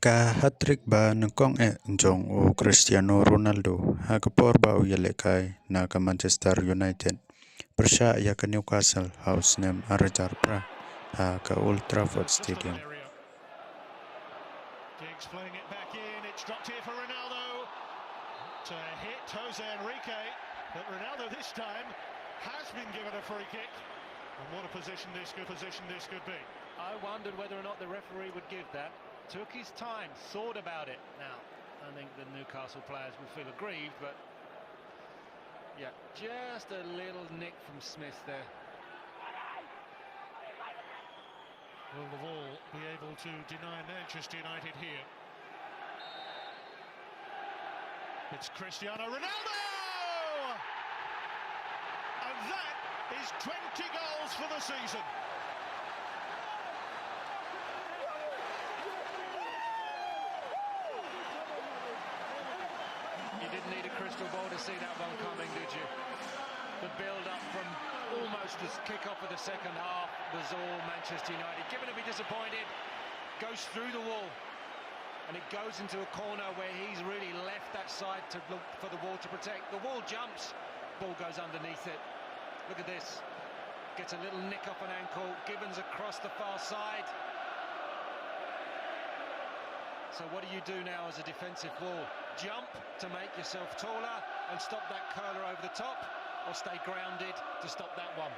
Ka Hatrick ba nyngkong njong o Cristiano Ronaldo hagapor ba o yelekai na ka Manchester United persya ya ka Newcastle House nem arajar pra ha ka Old Trafford Stadium. Giggs playing it back in, it's dropped here for Ronaldo to hit Jose Enrique, but Ronaldo this time has been given a free kick. And what a position this could be. I wondered whether or not the referee would give that. Took his time, thought about it. Now, I think the Newcastle players will feel aggrieved, but yeah, just a little nick from Smith there. Will the ball be able to deny Manchester United here? It's Cristiano Ronaldo! And that is 20 goals for the season. You didn't need a crystal ball to see that one coming, did you? The build-up from almost the kick-off of the second half was all Manchester United. Given to be disappointed, goes through the wall, and it goes into a corner where he's really left that side to look for the wall to protect. The wall jumps, ball goes underneath it. Look at this. Gets a little nick off an ankle. Gibbons across the far side. So what do you do now as a defensive ball? Jump to make yourself taller and stop that curler over the top, or stay grounded to stop that one?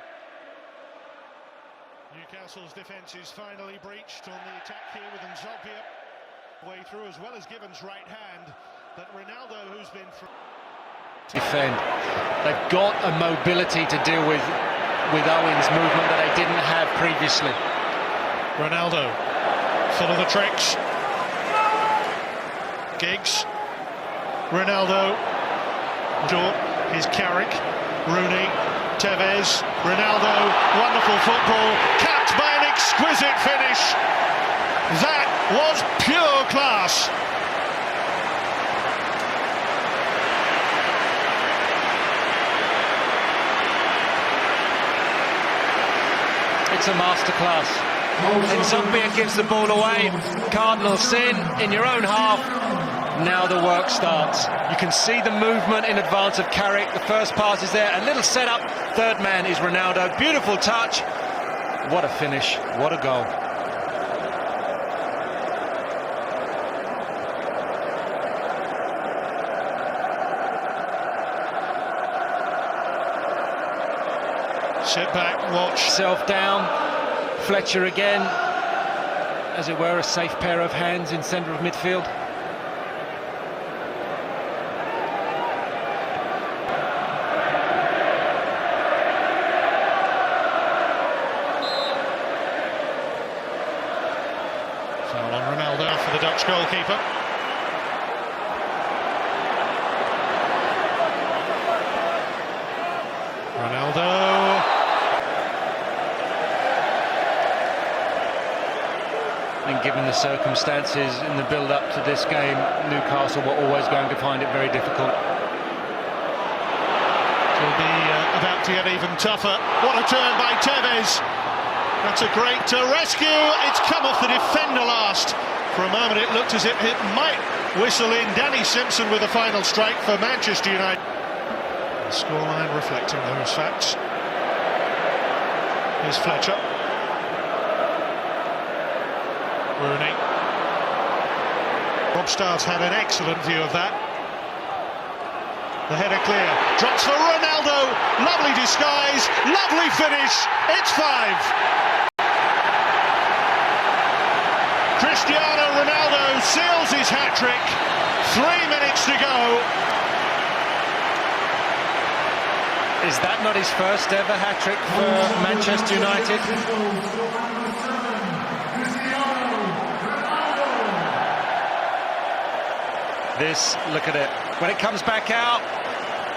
Newcastle's defence is finally breached on the attack here with Nzobia way through, as well as Gibbons' right hand. But Ronaldo, who's been defend, they've got a mobility to deal with Owen's movement that they didn't have previously. Ronaldo, full of the tricks. Giggs, Ronaldo, here's Carrick, Rooney, Tevez, Ronaldo, wonderful football, capped by an exquisite finish. That was pure class. It's a masterclass. Nzobia gives the ball away. Cardinal sin in your own half. Now the work starts. You can see the movement in advance of Carrick. The first pass is there. A little setup. Third man is Ronaldo. Beautiful touch. What a finish. What a goal. Sit back, watch. Self down. Fletcher again. As it were, a safe pair of hands in centre of midfield. Foul on Ronaldo for the Dutch goalkeeper. Ronaldo. And given the circumstances in the build-up to this game, Newcastle were always going to find it very difficult. It'll be about to get even tougher. What a turn by Tevez. That's a great rescue. It's come off the defender last. For a moment it looked as if it might whistle in. Danny Simpson with the final strike for Manchester United. The scoreline reflecting those facts. Here's Fletcher. Rooney. Rob Starr's had an excellent view of that. The header clear. Drops for Ronaldo. Lovely disguise. Lovely finish. It's 5. Cristiano Ronaldo seals his hat-trick. 3 minutes to go. Is that not his first ever hat-trick for Manchester United? This, look at it. When it comes back out,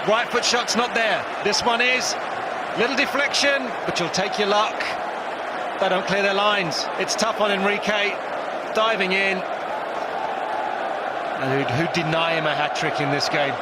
right foot shot's not there. This one is. Little deflection, but you'll take your luck. They don't clear their lines. It's tough on Enrique, diving in. And who'd deny him a hat-trick in this game?